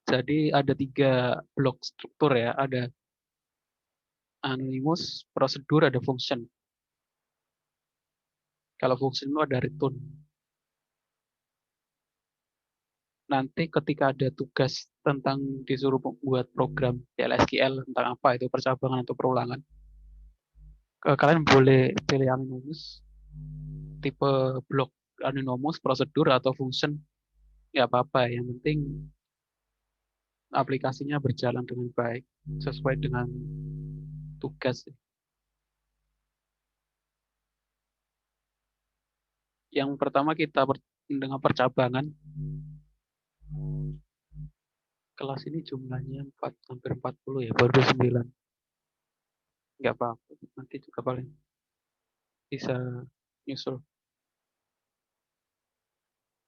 Jadi ada 3 blok struktur ya, ada anonymous, prosedur, ada function. Kalau function itu ada return. Nanti ketika ada tugas tentang disuruh membuat program PLSQL tentang apa itu percabangan atau perulangan, kalian boleh pilih anonymous, tipe blok anonymous, prosedur atau function, ya apa-apa. Yang penting aplikasinya berjalan dengan baik sesuai dengan tugas. Yang pertama kita dengan percabangan. Kelas ini jumlahnya hampir 40 ya, baru 9. Nggak apa-apa, nanti juga paling bisa nyusul.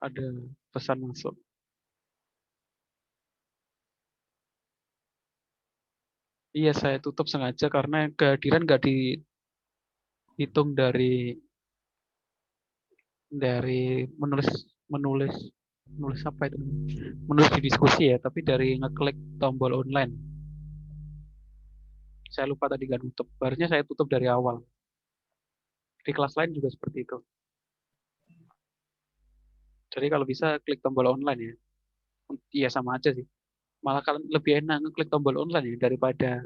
Ada pesan masuk. Iya, saya tutup sengaja karena kehadiran nggak dihitung dari menulis menulis menulis apa itu? Menulis di diskusi ya, tapi dari ngeklik tombol online. Saya lupa tadi nggak tutup. Harusnya saya tutup dari awal. Di kelas lain juga seperti itu. Jadi kalau bisa klik tombol online ya. Iya sama aja sih. Malah kalian lebih enak ngeklik tombol online ya daripada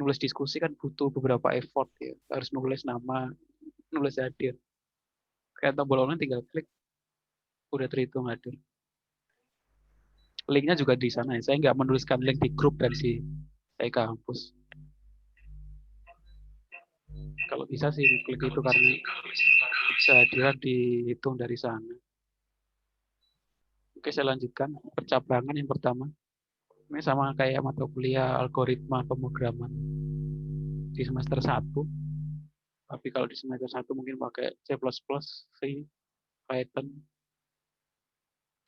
nulis diskusi kan butuh beberapa effort ya. Harus nulis nama, nulis hadir. Kayak tombol online tinggal klik, udah terhitung hadir. Linknya juga di sana ya. Saya nggak menuliskan link di grup dari si kampus. Kalau bisa sih klik itu karena kehadiran dihitung dari sana. Oke, saya lanjutkan. Percabangan yang pertama. Ini sama kayak mata kuliah algoritma pemrograman di semester 1. Tapi kalau di semester 1 mungkin pakai C++, C, Python,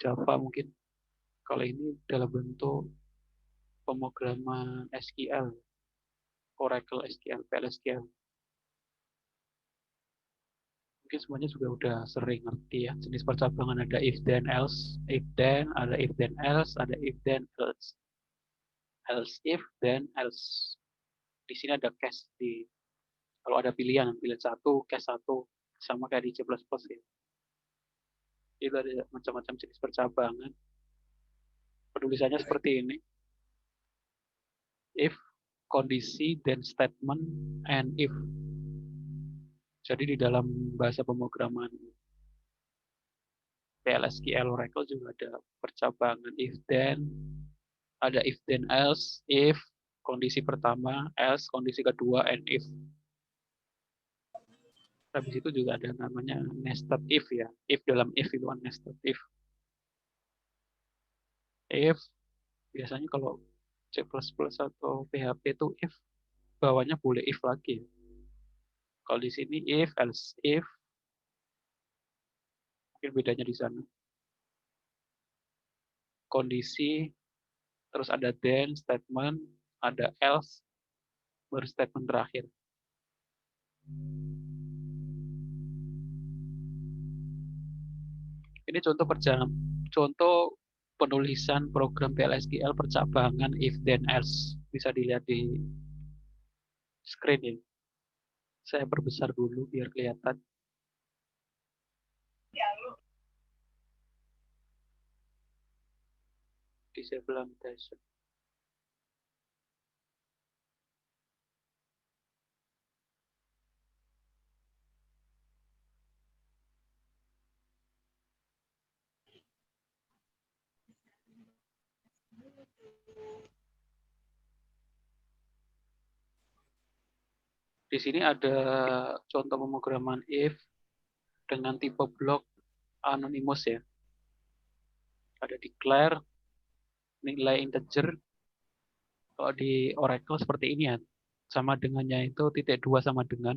Java mungkin. Kalau ini dalam bentuk pemrograman SQL, Oracle SQL, PLSQL. Mungkin semuanya juga udah sering ngerti ya. Jenis percabangan ada if then else, if then, ada if then else, ada if then else. Else if then else. Di sini ada case di kalau ada pilihan satu, case satu, sama kayak di C++ ya. Itu ada macam-macam jenis percabangan. Penulisannya seperti ini. If, kondisi, then statement, and if. Jadi di dalam bahasa pemrograman PLSQL Oracle juga ada percabangan if then, ada if then else, if kondisi pertama, else kondisi kedua, and if. Habis itu juga ada namanya nested if ya. If dalam if itu kan nested if. If biasanya kalau C++ atau PHP itu if bawahnya boleh if lagi. Kalau di sini if, else if, mungkin bedanya di sana. Kondisi, terus ada then, statement, ada else, baru statement terakhir. Ini contoh penulisan program PLSQL percabangan if then else. Bisa dilihat di screen ya. Saya perbesar dulu biar kelihatan. Disable annotation. Di sini ada contoh pemrograman if dengan tipe blok anonymous ya. Ada declare, nilai integer. Kalau di Oracle seperti ini ya. Sama dengannya itu titik 2 sama dengan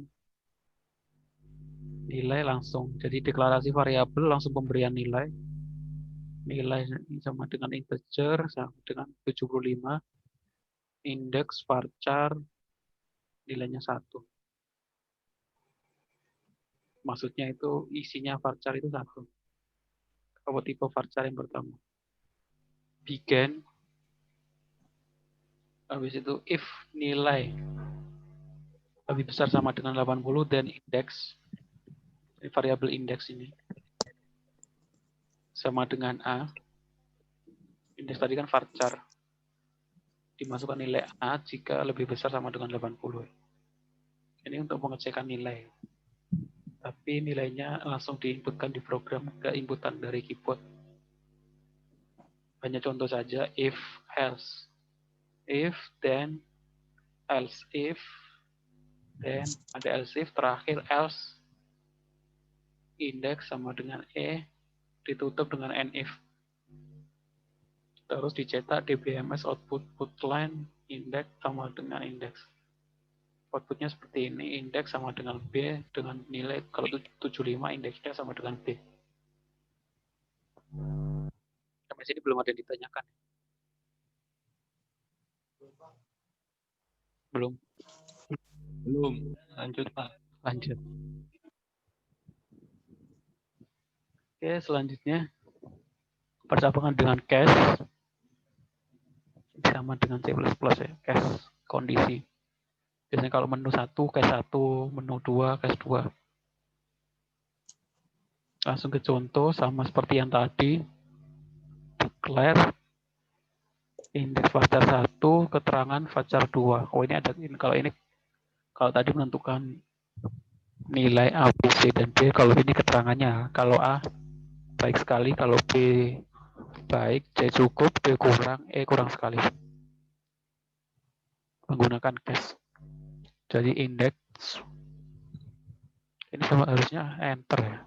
nilai langsung. Jadi deklarasi variabel langsung pemberian nilai. Nilai sama dengan integer sama dengan 75. Indeks varchar nilainya 1. Maksudnya itu isinya varchar itu 1. Apa tipe varchar yang pertama? Begin. Habis itu if nilai lebih besar sama dengan 80, dan indeks, variabel indeks ini sama dengan A. Indeks tadi kan varchar. Dimasukkan nilai A jika lebih besar sama dengan 80. Ini untuk pengecekan nilai. Tapi nilainya langsung diinputkan di program, ke inputan dari keyboard. Hanya contoh saja, if, else. If, then, else. If, then, ada else if, terakhir else, indeks sama dengan E, ditutup dengan NIF. Terus dicetak DBMS output line, indeks sama dengan indeks. Outputnya seperti ini, indeks sama dengan B, dengan nilai, kalau 75 indeksnya sama dengan B. Sampai sini belum ada yang ditanyakan. Belum. Lanjut Pak. Lanjut. Oke, selanjutnya percabangan dengan cache sama dengan C++ ya, cache kondisi. Biasanya kalau menu 1, cache 1, menu 2, cache 2. Langsung ke contoh, sama seperti yang tadi. Declare indeks varchar 1, keterangan varchar 2. Oh, ini ada, kalau tadi menentukan nilai A, B, C, dan D. Kalau ini keterangannya, kalau A baik sekali, kalau B baik, C cukup, D kurang, E kurang sekali. Menggunakan cache. Jadi indeks ini sama harusnya enter ya.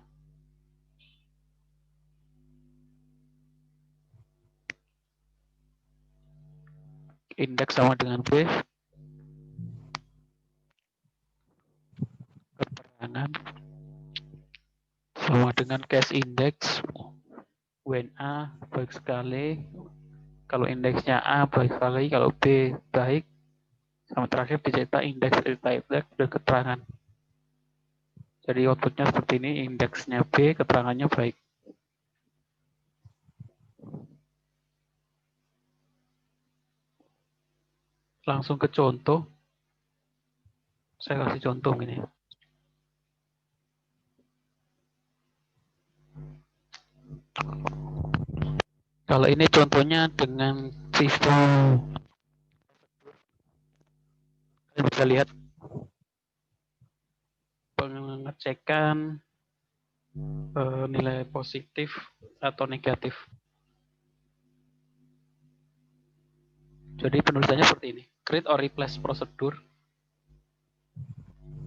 Indeks sama dengan B. Keterangan sama dengan cache index. When A baik sekali, kalau indeksnya A baik sekali, kalau B baik, sama terakhir dicetak indeks type dan keterangan. Jadi outputnya seperti ini, indeksnya B, keterangannya baik. Langsung ke contoh. Saya kasih contoh ini. Kalau ini contohnya dengan sistem, kalian bisa lihat pengecekan nilai positif atau negatif. Jadi penulisannya seperti ini. Create or replace procedure.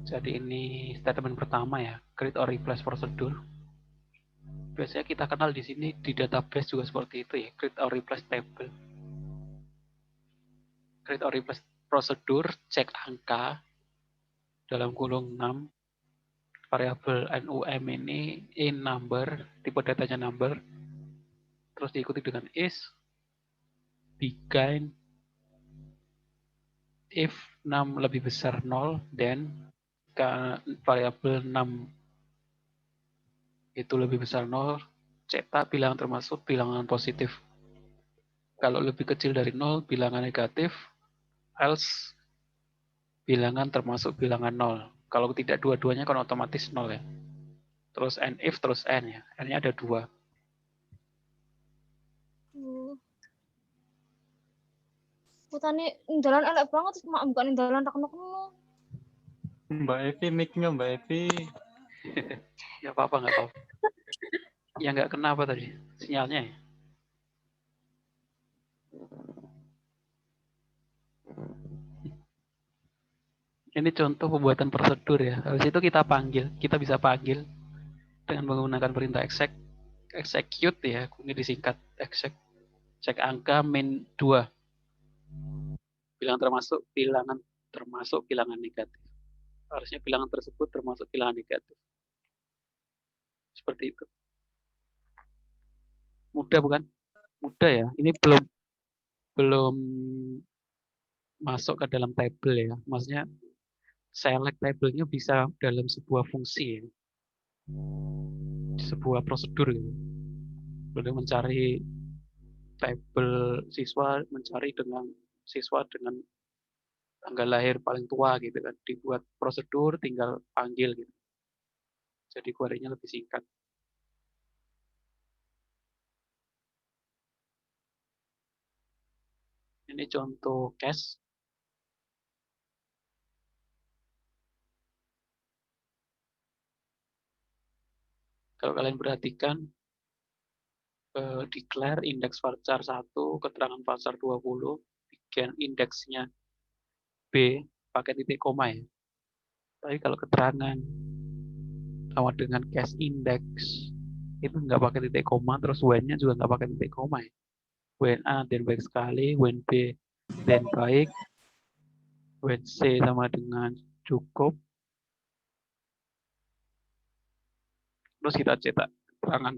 Jadi ini statement pertama ya. Create or replace procedure. Biasanya kita kenal di sini di database juga seperti itu ya. Create or replace table. Create or replace procedure, cek angka dalam kurung 6. Variabel NUM ini in number, tipe datanya number. Terus diikuti dengan is, begin, if 6 lebih besar 0, then variabel 6 itu lebih besar 0, cetak bilangan termasuk bilangan positif. Kalau lebih kecil dari 0, bilangan negatif, else bilangan termasuk bilangan 0. Kalau tidak dua-duanya kan otomatis 0 ya. Terus and if, terus n ya. N-nya ada 2. Putane jalan elek banget, mak bukan jalan tak kena. Mbak Evi, mic-nya Mbak Evi. Ya apa-apa, nggak apa-apa. Ya nggak kena apa tadi? Sinyalnya ya? Ini contoh pembuatan prosedur ya. Habis itu kita bisa panggil dengan menggunakan perintah execute ya, ini disingkat exec. Cek angka min 2. Bilangan termasuk bilangan negatif. Harusnya bilangan tersebut termasuk bilangan negatif. Seperti itu. Mudah bukan? Mudah ya. Ini belum masuk ke dalam table ya. Maksudnya select table-nya bisa dalam sebuah fungsi ya. Sebuah prosedur gitu. Kemudian mencari tabel siswa, mencari dengan siswa dengan tanggal lahir paling tua gitu kan. Dibuat prosedur, tinggal panggil gitu. Jadi query-nya lebih singkat. Ini contoh case. Kalau kalian perhatikan, declare indeks varchar 1, keterangan varchar 20, bikin indeksnya B, pakai titik koma ya. Tapi kalau keterangan sama dengan case index, itu nggak pakai titik koma, terus when-nya juga nggak pakai titik koma ya. When A, then baik sekali, when B, then baik, when C sama dengan cukup, terus kita cetak keterangan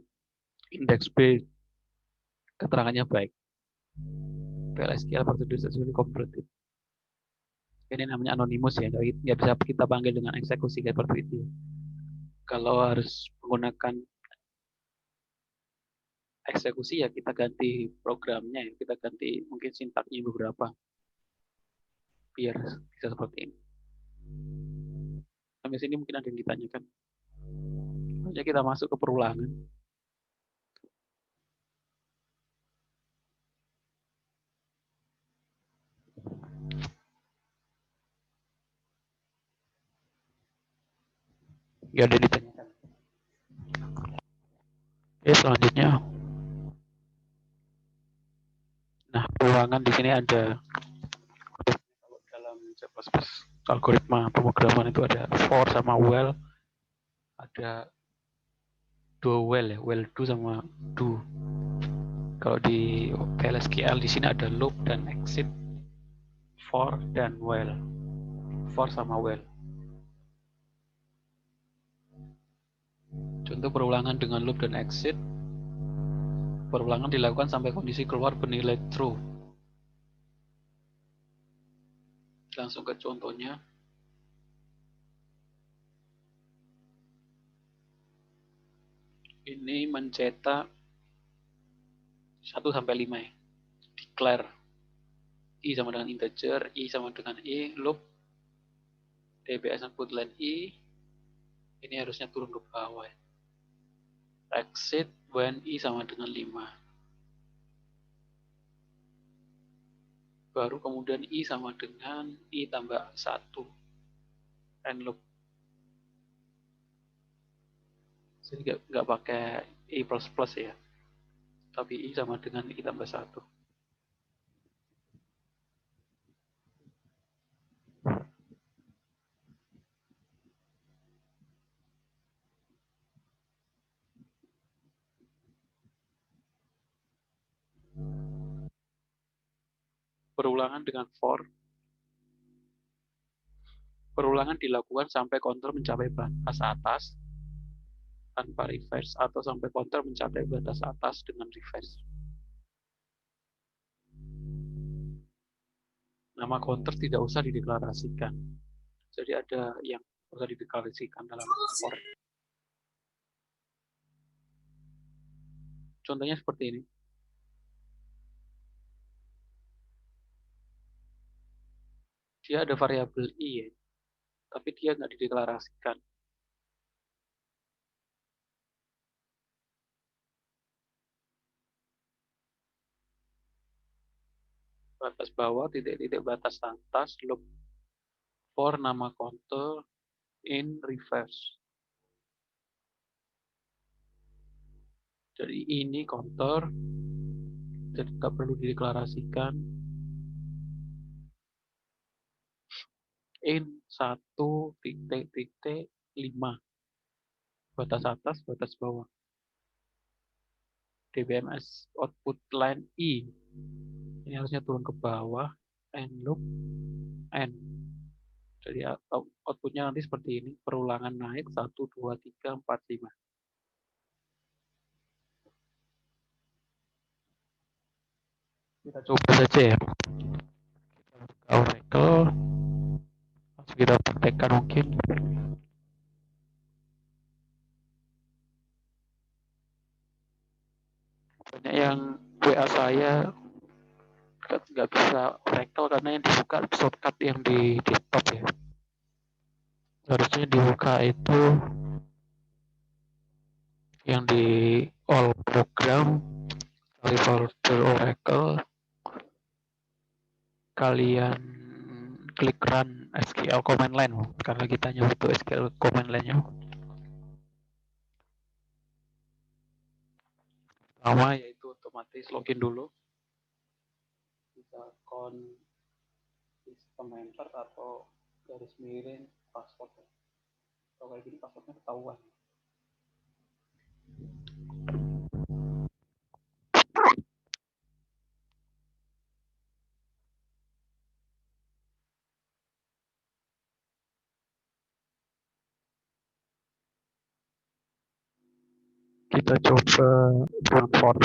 indeks B, keterangannya baik. PLSQL procedure successfully completed. Ini namanya anonymous ya, nggak bisa kita panggil dengan eksekusi kayak seperti itu. Kalau harus menggunakan eksekusi ya kita ganti programnya ya, kita ganti mungkin sintaknya beberapa biar bisa seperti ini. Sampai sini mungkin ada yang ditanyakan. Selanjutnya kita masuk ke perulangan. Ya ada ditanyakan. Oke, selanjutnya. Nah, perulangan di sini ada dalam C++ algoritma pemrograman itu ada for sama while, ada do while ya, while do sama do. Kalau di PLSQL di sini ada loop dan exit, for dan while, for sama while. Contoh perulangan dengan loop dan exit. Perulangan dilakukan sampai kondisi keluar bernilai true. Langsung ke contohnya. Ini mencetak 1 sampai 5 ya. Declare I sama dengan integer, I sama dengan I, loop dbs put line I. Ini harusnya turun ke bawah ya. Exit when I sama dengan 5. Baru kemudian I sama dengan I tambah 1. And loop. Jadi nggak pakai I++ ya. Tapi I sama dengan I tambah 1. Perulangan dengan for. Perulangan dilakukan sampai counter mencapai batas atas tanpa reverse atau sampai counter mencapai batas atas dengan reverse. Nama counter tidak usah dideklarasikan. Jadi ada yang usah dideklarasikan dalam for. Contohnya seperti ini. Dia ada variabel I ya, tapi dia nggak dideklarasikan. Batas bawah, titik-titik batas atas, loop for nama counter in reverse. Jadi ini counter, jadi nggak perlu dideklarasikan. In 1.5. Batas atas, batas bawah. DBMS output line I. Ini harusnya turun ke bawah. And loop N. Jadi outputnya nanti seperti ini. Perulangan naik 1, 2, 3, 4, 5. Kita coba saja ya. Oracle. Langsung kita praktekkan mungkin. Banyak yang WA saya nggak bisa Oracle karena yang dibuka shortcut yang di desktop ya. Harusnya dibuka itu yang di all program, kali folder Oracle, kalian klik run SQL command line karena kita butuh SQL command line-nya. Pertama yaitu otomatis login dulu. Bisa sistem enter atau garis miring password. Kalau kayak gini passwordnya ketahuan. Kita coba run form.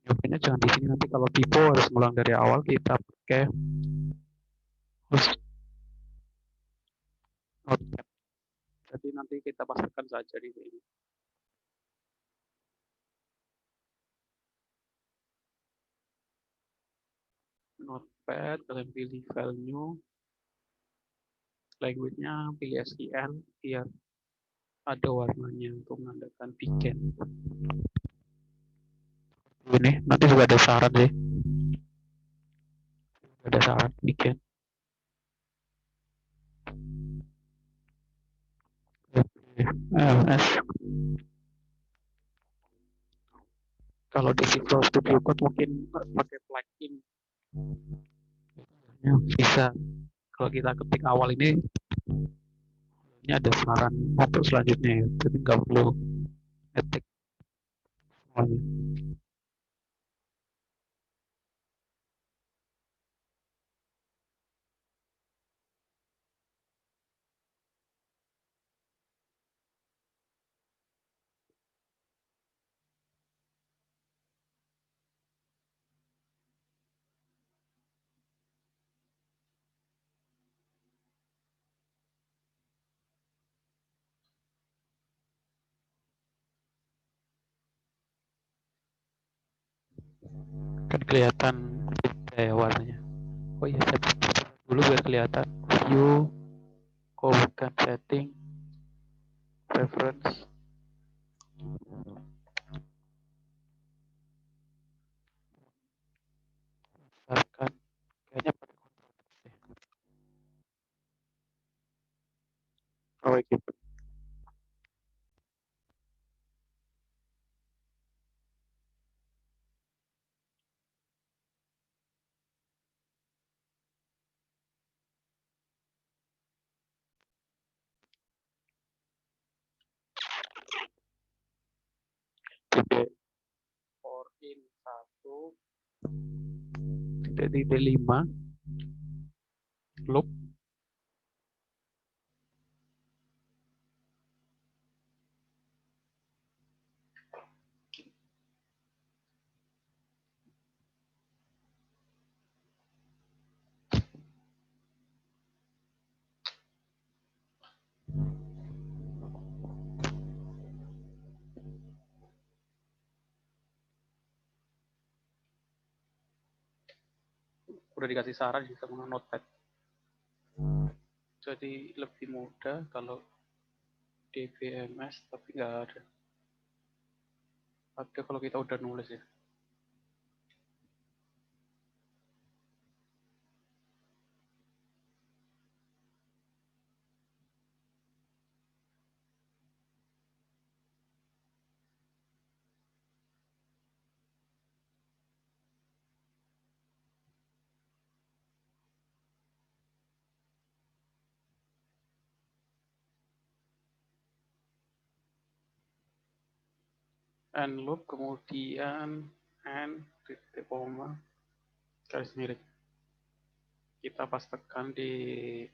Nyobanya jangan di sini, nanti kalau typo harus ngulang dari awal. Kita pakai notepad. Jadi nanti kita pastikan saja di sini. Notepad, kalian pilih file new, language-nya pilih SQL biar ada warnanya untuk menandakan begin. Ini nanti juga ada saran sih. Ada saran begin. LS. Kalau di Visual Studio Code mungkin pakai plugin. Ya, bisa. Kalau kita ketik awal ini ada saran untuk selanjutnya, jadi nggak perlu ketik semuanya. Kan kelihatan beda ya warnanya. Oh iya, saya buka dulu biar kelihatan. View, bukan setting, preference. Misalkan kayaknya pakai oh gitu. Titik for in 1.5 loop. Udah dikasih saran di sama notepad. Jadi lebih mudah kalau DBMS tapi nggak ada. Ada kalau kita udah nulis ya. And loop kemudian and titik koma garis miring. Kita pastekan di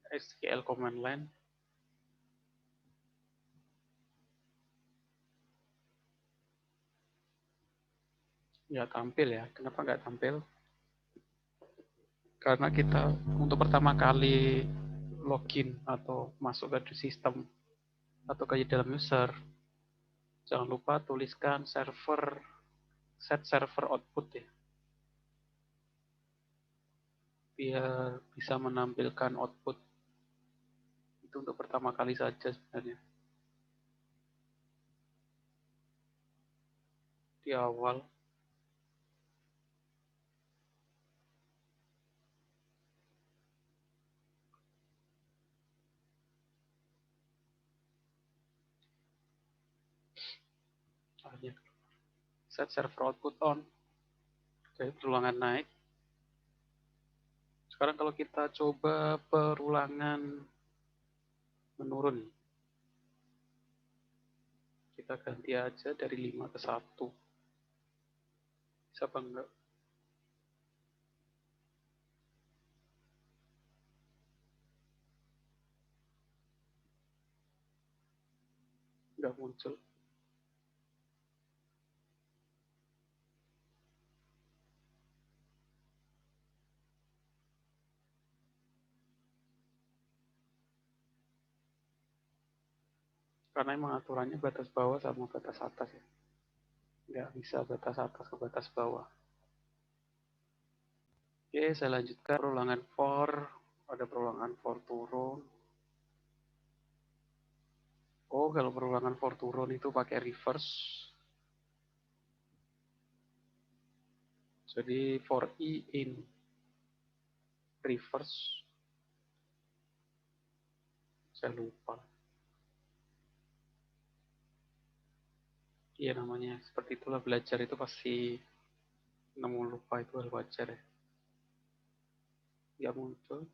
SQL command line. Ya tampil ya. Kenapa nggak tampil? Karena kita untuk pertama kali login atau masuk ke sistem atau ke dalam user, jangan lupa tuliskan set server output ya, biar bisa menampilkan output. Itu untuk pertama kali saja sebenarnya, di awal. Set server output on. Oke, perulangan naik. Sekarang kalau kita coba perulangan menurun, kita ganti aja dari 5 ke 1. Bisa apa enggak? Enggak muncul. Karena emang aturannya batas bawah sama batas atas ya. Nggak bisa batas atas ke batas bawah. Oke, saya lanjutkan perulangan for. Ada perulangan for turun. Oh, kalau perulangan for turun itu pakai reverse. Jadi for i in reverse. Saya lupa. Iya namanya seperti itulah, belajar itu pasti nemu lupa, itu hal wajar ya. Nggak muncul.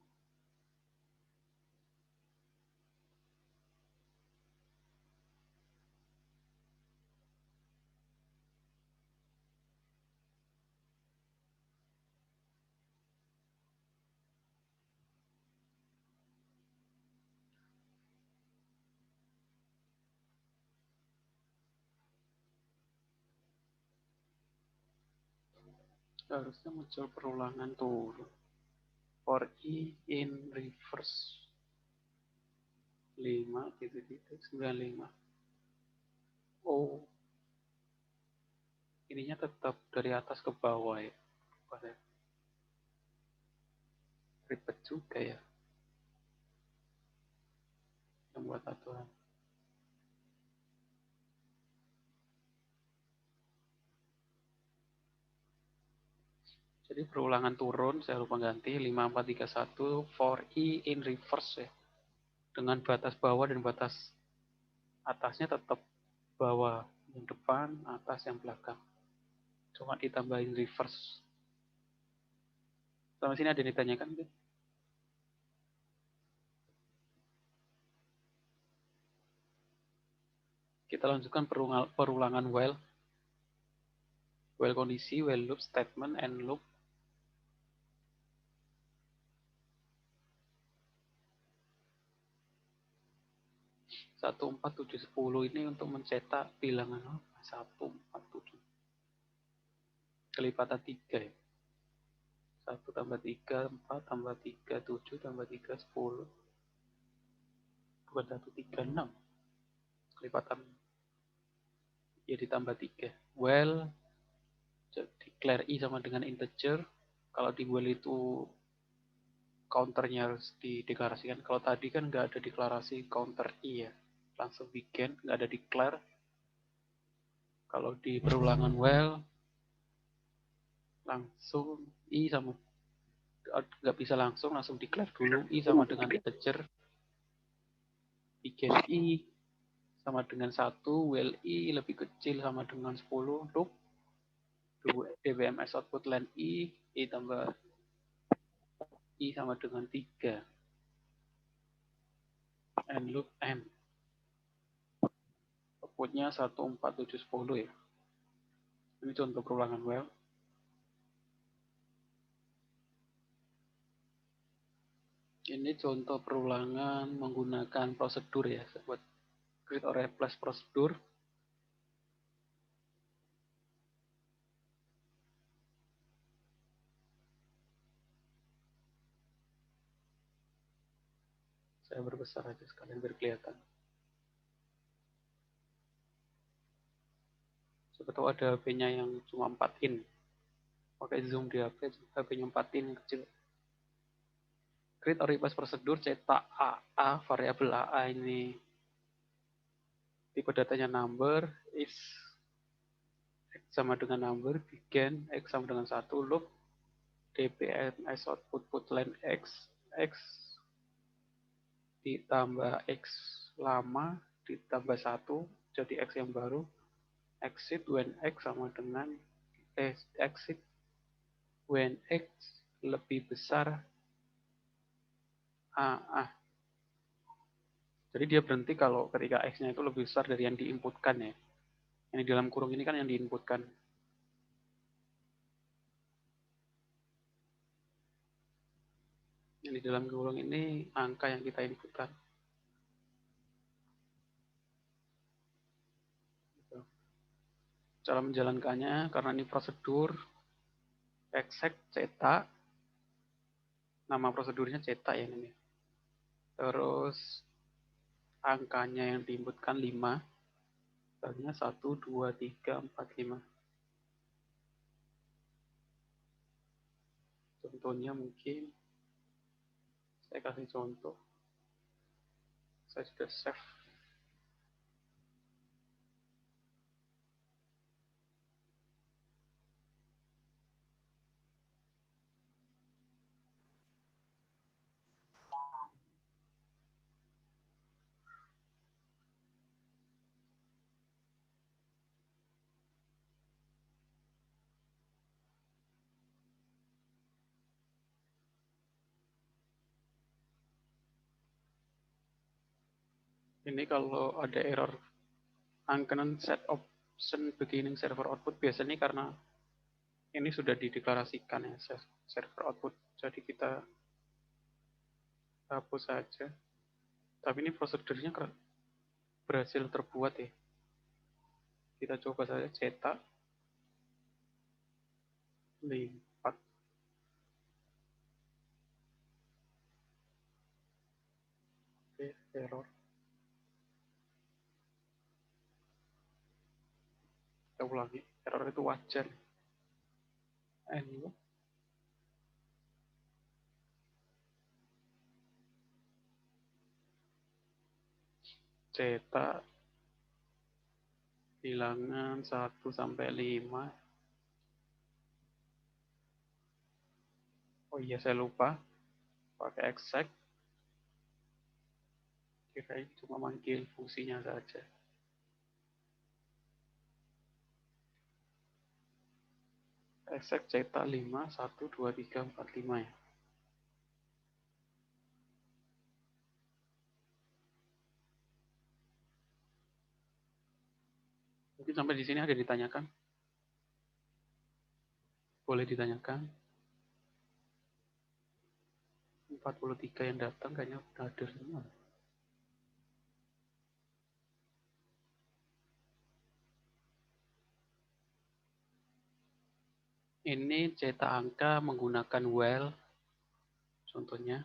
Harusnya muncul perulangan turun. For i in reverse 5,95. Oh, ininya tetap dari atas ke bawah ya. Ribet juga ya yang buat aturan. Jadi perulangan turun, saya lupa ganti 5431 for i in reverse ya. Dengan batas bawah dan batas atasnya tetap bawah yang depan, atas yang belakang. Cuma ditambahin reverse. Sama sini ada yang ditanyakan gitu? Kita lanjutkan perulangan while. While kondisi, while loop, statement, and loop. Satu empat tujuh 10 ini untuk mencetak bilangan apa? 1, 4, 7. Kelipatan 3 ya. 1 tambah 3, 4 tambah 3, 7 tambah 3, 10. Bukan 1, 3, 6. Kelipatan ya ditambah 3. Well, declare i sama dengan integer. Kalau di well itu counternya harus dideklarasikan. Kalau tadi kan nggak ada deklarasi counter i ya. Langsung begin, nggak ada declare. Kalau di perulangan well, langsung i sama, nggak bisa langsung declare dulu i sama dengan integer. Begin i sama dengan 1, well i lebih kecil sama dengan 10, loop dbms output len i tambah i sama dengan 3, and loop n. Outputnya 1, 4, 7, 10 ya. Ini contoh perulangan well. Ini contoh perulangan menggunakan prosedur ya, buat create or replace prosedur. Saya berbesar aja sekalian biar kelihatan. Siapa tahu ada HP-nya yang cuma 4 in. Pakai zoom di HP, HP-nya 4 in kecil. Create or replace prosedur, cetak AA, variabel AA ini. Tipe datanya number, is X sama dengan number, begin, X sama dengan 1, loop, dpms output put line X ditambah X lama, ditambah 1, jadi X yang baru, exit when X sama dengan, exit when X lebih besar AA. Jadi dia berhenti kalau ketika X-nya itu lebih besar dari yang diinputkan ya. Yang di dalam kurung ini kan yang diinputkan. Yang di dalam kurung ini angka yang kita inputkan. Cara menjalankannya, karena ini prosedur, exec cetak, nama prosedurnya cetak ya ini. Terus angkanya yang diinputkan 5, misalnya 1, 2, 3, 4, 5. Contohnya mungkin, saya kasih contoh. Saya sudah save. Ini kalau ada error uncanned set option beginning server output, biasanya karena ini sudah dideklarasikan ya server output. Jadi kita hapus saja. Tapi ini prosedurnya berhasil terbuat ya. Kita coba saja cetak, lipat. Oke, error. Kita ulangi, error itu wajar. And cetak bilangan 1 sampai 5. Oh iya, saya lupa pakai exec. Kirain cuma manggil fungsinya saja. Exec cetak 5, 1, 2, 3, 4, 5 ya. Mungkin sampai di sini ada ditanyakan? Boleh ditanyakan. 43 yang datang kayaknya udah ada semua. Ini cetak angka menggunakan while. Contohnya,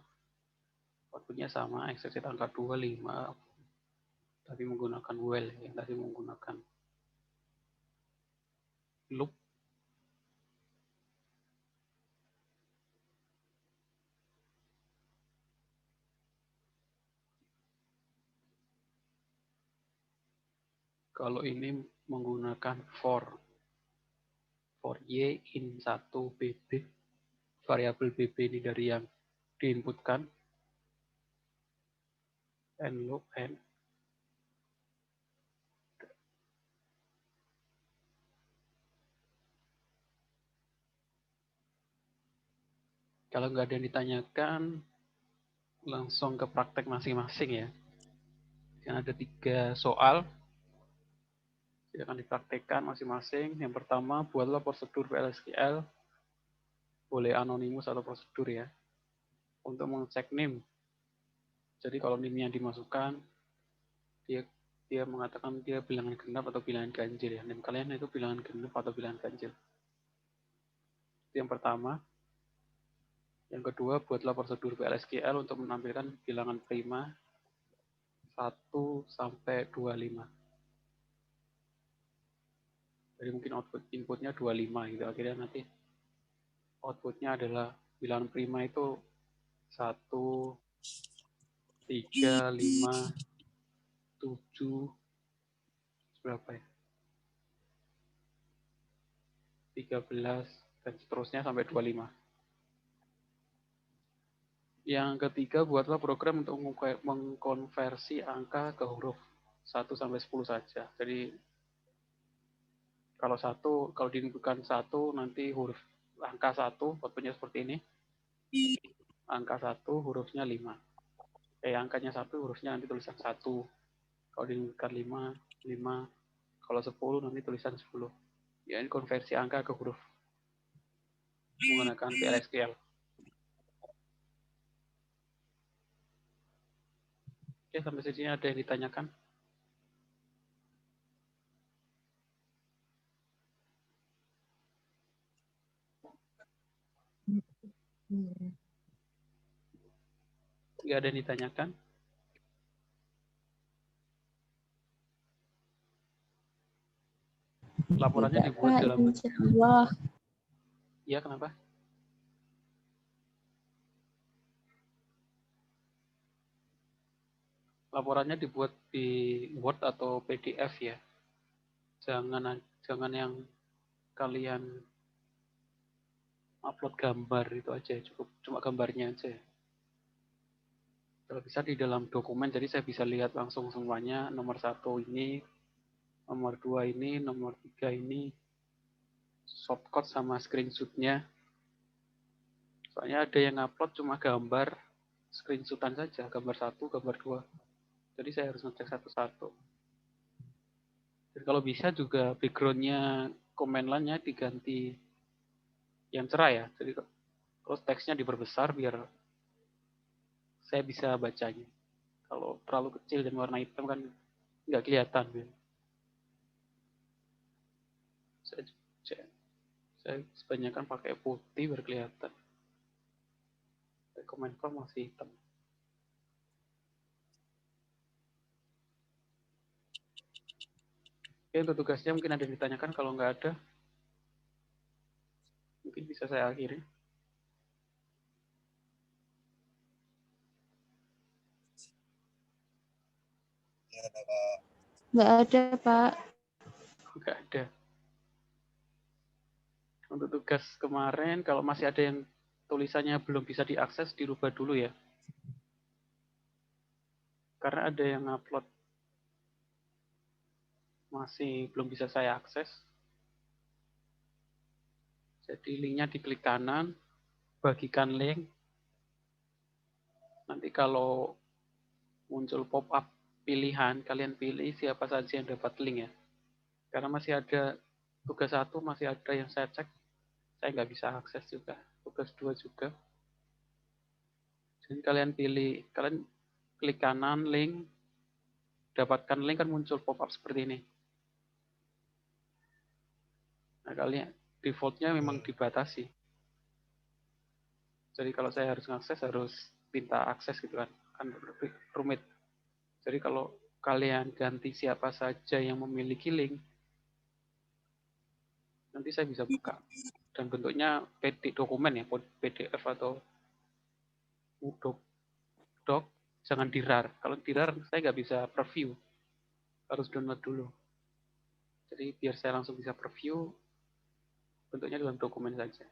outputnya sama, exec cetak angka 2, 5. Tapi menggunakan while, yang tadi menggunakan loop. Kalau ini menggunakan for y in 1 bb, variabel bb ini dari yang diinputkan, and loop n. Kalau nggak ada yang ditanyakan, langsung ke praktek masing-masing ya. Yang ada 3 soal, akan dipraktekkan masing-masing. Yang pertama, buatlah prosedur PLSQL, boleh anonimus atau prosedur ya, untuk mengecek NIM. Jadi kalau NIM-nya dimasukkan, dia mengatakan dia bilangan genap atau bilangan ganjil ya. NIM kalian itu bilangan genap atau bilangan ganjil. Itu yang pertama. Yang kedua, buatlah prosedur PLSQL untuk menampilkan bilangan prima 1 sampai 25. Jadi mungkin output inputnya 25 gitu. Akhirnya nanti outputnya adalah bilangan prima itu 1, 3, 5, 7, berapa ya? 13, dan seterusnya sampai 25. Yang ketiga, buatlah program untuk mengkonversi angka ke huruf 1 sampai 10 saja. Jadi kalau diinputkan 1, nanti huruf angka 1, outputnya seperti ini. Angka 1 hurufnya 5. Angkanya 1 hurufnya nanti tulisan 1. Kalau diinputkan 5, 5. Kalau 10 nanti tulisan 10. Ya, ini konversi angka ke huruf menggunakan PLSQL. Oke, sampai sini ada yang ditanyakan? Nggak ada yang ditanyakan? Laporannya Tidak, dibuat Pak, dalam... insya Allah. Iya, kenapa? Laporannya dibuat di Word atau PDF ya. Jangan yang kalian upload gambar itu aja, cukup cuma gambarnya aja. Kalau bisa di dalam dokumen, jadi saya bisa lihat langsung semuanya, nomor 1 ini, nomor 2 ini, nomor 3 ini, shortcut sama screenshot-nya. Soalnya ada yang upload cuma gambar, screenshotan saja, gambar 1, gambar 2. Jadi saya harus ngecek satu-satu. Dan kalau bisa juga background-nya, command line-nya diganti yang cerah ya. Jadi terus teksnya diperbesar biar saya bisa bacanya. Kalau terlalu kecil dan warna hitam kan nggak kelihatan. Ya. Saya sebanyakan pakai putih biar kelihatan. Command prompt masih hitam. Oke, untuk tugasnya mungkin ada yang ditanyakan. Kalau nggak ada, mungkin bisa saya akhiri. Nggak ada, Pak. Nggak ada. Untuk tugas kemarin, kalau masih ada yang tulisannya belum bisa diakses, dirubah dulu ya. Karena ada yang upload masih belum bisa saya akses. Jadi linknya diklik kanan, bagikan link. Nanti kalau muncul pop-up pilihan, kalian pilih siapa saja yang dapat link ya. Karena masih ada tugas 1, masih ada yang saya cek, saya nggak bisa akses juga. Tugas 2 juga. Jadi kalian pilih, kalian klik kanan link, dapatkan link kan muncul pop-up seperti ini. Nah kalian defaultnya memang dibatasi. Jadi kalau saya harus ngakses harus minta akses gitu kan rumit. Jadi kalau kalian ganti siapa saja yang memiliki link, nanti saya bisa buka. Dan bentuknya dokumen ya, PDF atau doc, jangan dirar. Kalau dirar saya nggak bisa preview, harus download dulu. Jadi biar saya langsung bisa preview, bentuknya dalam dokumen saja.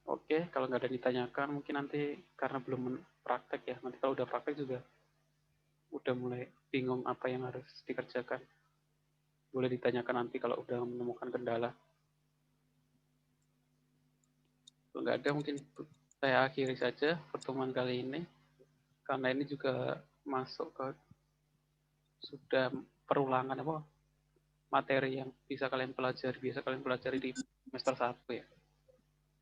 Oke, kalau nggak ada yang ditanyakan, mungkin nanti karena belum praktek ya, nanti kalau udah praktek juga udah mulai bingung apa yang harus dikerjakan. Boleh ditanyakan nanti kalau udah menemukan kendala. Kalau nggak ada, mungkin saya akhiri saja pertemuan kali ini. Karena ini juga masuk ke sudah perulangan materi yang bisa kalian pelajari di semester 1 ya.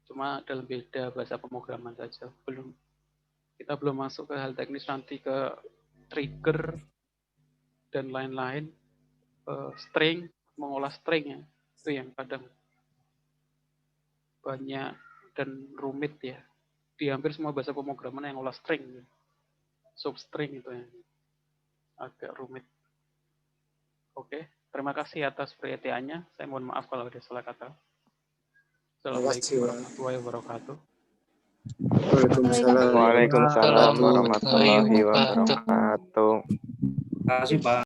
Cuma dalam beda bahasa pemrograman saja. Kita belum masuk ke hal teknis nanti ke trigger dan lain-lain. String, mengolah string ya. Itu yang kadang banyak dan rumit ya. Di hampir semua bahasa pemrograman yang olah string, substring itu ya. Agak rumit. Oke, terima kasih atas perhatiannya. Saya mohon maaf kalau ada salah kata. Assalamualaikum warahmatullahi wabarakatuh. Waalaikumsalam Waalaikumsalam warahmatullahi warahmatullahi wabarakatuh. wabarakatuh. Terima kasih Pak.